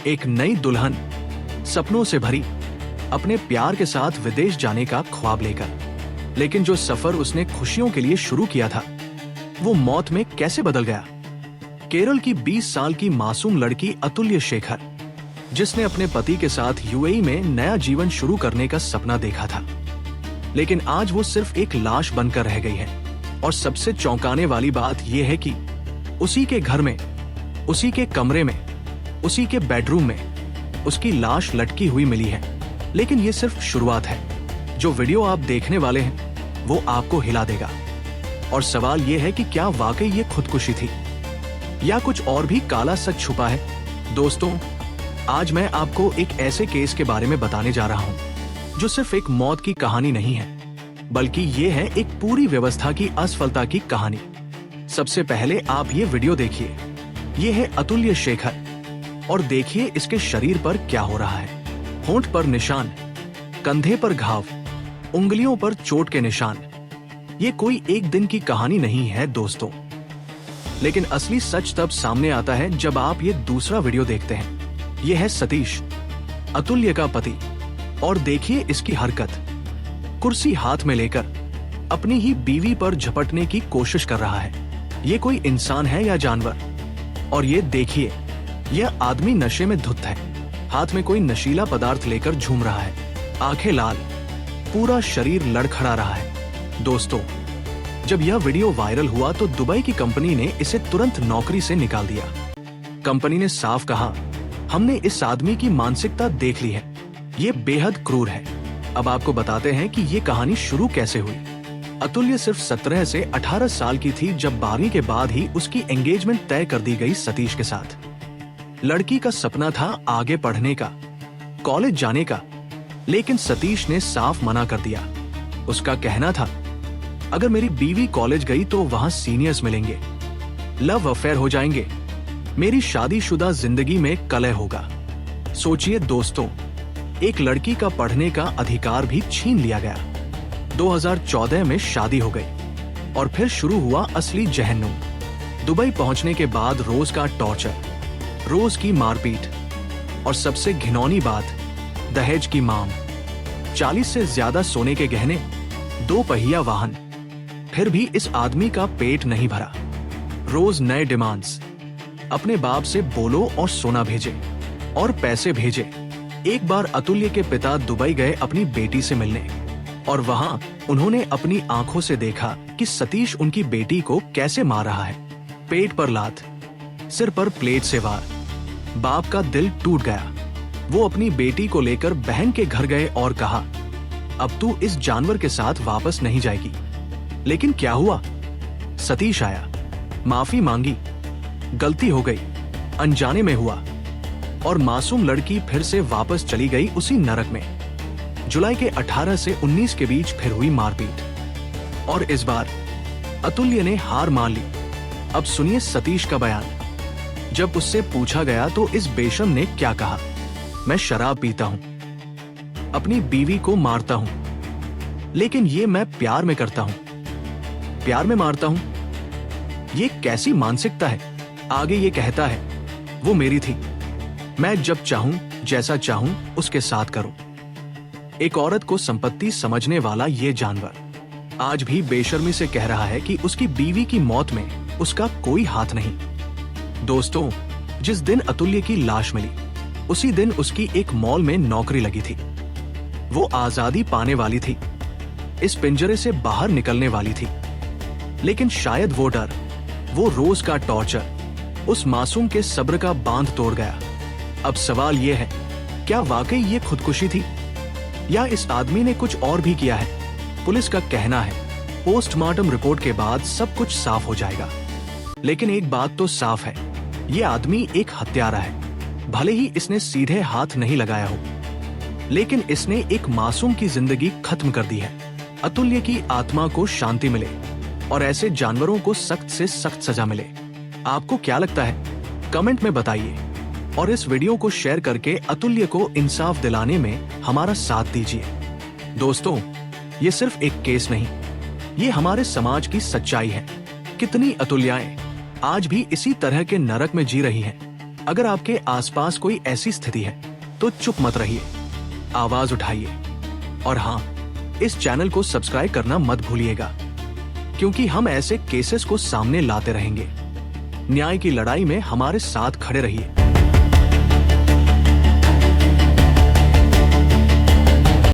एक नई दुल्हन सपनों से भरी अपने प्यार के साथ विदेश जाने का ख्वाब लेकर, लेकिन जो सफर उसने खुशियों के लिए शुरू किया था वो मौत में कैसे बदल गया। केरल की 20 साल की मासूम लड़की अतुल्य शेखर, जिसने अपने पति के साथ यूएई में नया जीवन शुरू करने का सपना देखा था, लेकिन आज वो सिर्फ एक लाश बनकर रह गई है। और सबसे चौंकाने वाली बात यह है कि उसी के घर में, उसी के कमरे में, उसी के बेडरूम में उसकी लाश लटकी हुई मिली है। लेकिन ये सिर्फ शुरुआत है। जो वीडियो आप देखने वाले हैं वो आपको हिला देगा। और सवाल ये है कि क्या वाकई ये खुदकुशी थी या कुछ और भी काला सच छुपा है। दोस्तों, आज मैं आपको एक ऐसे केस के बारे में बताने जा रहा हूं जो सिर्फ एक मौत की कहानी नहीं है, बल्कि ये है एक पूरी व्यवस्था की असफलता की कहानी। सबसे पहले आप ये वीडियो देखिए। ये है अतुल्य शेखर और देखिए इसके शरीर पर क्या हो रहा है। होंठ पर निशान, कंधे पर घाव, उंगलियों पर चोट के निशान। ये कोई एक दिन की कहानी नहीं है दोस्तों, लेकिन असली सच तब सामने आता है जब आप ये दूसरा वीडियो देखते हैं। ये है सतीश, अतुल्य का पति, और देखिए इसकी हरकत। कुर्सी हाथ में लेकर अपनी ही बीवी पर झपटने की कोशिश कर रहा है। ये कोई इंसान है या जानवर? और ये देखिए, यह आदमी नशे में धुत है। हाथ में कोई नशीला पदार्थ लेकर झूम रहा है, आंखें लाल, पूरा शरीर लड़खड़ा रहा है। दोस्तों, जब यह वीडियो वायरल हुआ तो दुबई की कंपनी ने इसे तुरंत नौकरी से निकाल दिया। कंपनी ने साफ कहा, हमने इस आदमी की मानसिकता देख ली है, ये बेहद क्रूर है। अब आपको बताते हैं कि ये कहानी शुरू कैसे हुई। अतुल्य सिर्फ 17 से 18 साल की थी जब 12वीं के बाद ही उसकी एंगेजमेंट तय कर दी गई सतीश के साथ। लड़की का सपना था आगे पढ़ने का, कॉलेज जाने का, लेकिन सतीश ने साफ मना कर दिया। उसका कहना था, अगर मेरी बीवी कॉलेज गई तो वहां सीनियर्स मिलेंगे, लव अफेयर हो जाएंगे, मेरी शादीशुदा जिंदगी में कलह होगा। सोचिए दोस्तों, एक लड़की का पढ़ने का अधिकार भी छीन लिया गया। 2014 में शादी हो गई और फिर शुरू हुआ असली जहन्नुम। दुबई पहुंचने के बाद रोज का टॉर्चर, रोज की मारपीट, और सबसे घिनौनी बात, दहेज की मांग, 40 से ज्यादा सोने के गहने, 2 पहिया वाहन। फिर भी इस आदमी का पेट नहीं भरा। रोज नए डिमांड्स, अपने बाप से बोलो और सोना भेजे और पैसे भेजे। एक बार अतुल्य के पिता दुबई गए अपनी बेटी से मिलने, और वहां उन्होंने अपनी आंखों से देखा कि सतीश उनकी बेटी को कैसे मार रहा है। पेट पर लात, सिर पर प्लेट से वार। बाप का दिल टूट गया। वो अपनी बेटी को लेकर बहन के घर गए और कहा, अब तू इस जानवर के साथ वापस नहीं जाएगी। लेकिन क्या हुआ? सतीश आया, माफी मांगी, गलती हो गई, अनजाने में हुआ, और मासूम लड़की फिर से वापस चली गई उसी नरक में। जुलाई के 18 से 19 के बीच फिर हुई मारपीट, और इस बार अतुल्य ने हार मान ली। अब सुनिए सतीश का बयान। जब उससे पूछा गया तो इस बेशर्म ने क्या कहा, मैं शराब पीता हूं, अपनी बीवी को मारता हूं, लेकिन ये मैं प्यार में करता हूं, प्यार में मारता हूं। ये कैसी मानसिकता है? आगे ये कहता है, वो मेरी थी, मैं जब चाहूं, जैसा चाहूं उसके साथ करूं। एक औरत को संपत्ति समझने वाला ये जानवर आज भी बेशर्मी से कह रहा है कि उसकी बीवी की मौत में उसका कोई हाथ नहीं। दोस्तों, जिस दिन अतुल्य की लाश मिली उसी दिन उसकी एक मॉल में नौकरी लगी थी। वो आजादी पाने वाली थी, इस पिंजरे से बाहर निकलने वाली थी, लेकिन शायद वो डर, वो रोज का टॉर्चर उस मासूम के सब्र का बांध तोड़ गया। अब सवाल ये है, क्या वाकई ये खुदकुशी थी या इस आदमी ने कुछ और भी किया है? पुलिस का कहना है पोस्टमार्टम रिपोर्ट के बाद सब कुछ साफ हो जाएगा। लेकिन एक बात तो साफ है, ये आदमी एक हत्यारा है। भले ही इसने सीधे हाथ नहीं लगाया हो, लेकिन इसने एक मासूम की जिंदगी खत्म कर दी है। अतुल्य की आत्मा को शांति मिले और ऐसे जानवरों को सख्त से सख्त सजा मिले। आपको क्या लगता है? कमेंट में बताइए, और इस वीडियो को शेयर करके अतुल्य को इंसाफ दिलाने में हमारा साथ दीजिए। दोस्तों, ये सिर्फ एक केस नहीं, ये हमारे समाज की सच्चाई है। कितनी अतुल्याएं आज भी इसी तरह के नरक में जी रही हैं। अगर आपके आसपास कोई ऐसी स्थिति है तो चुप मत रहिए, आवाज उठाइए। और हाँ, इस चैनल को सब्सक्राइब करना मत भूलिएगा, क्योंकि हम ऐसे केसेस को सामने लाते रहेंगे। न्याय की लड़ाई में हमारे साथ खड़े रहिए।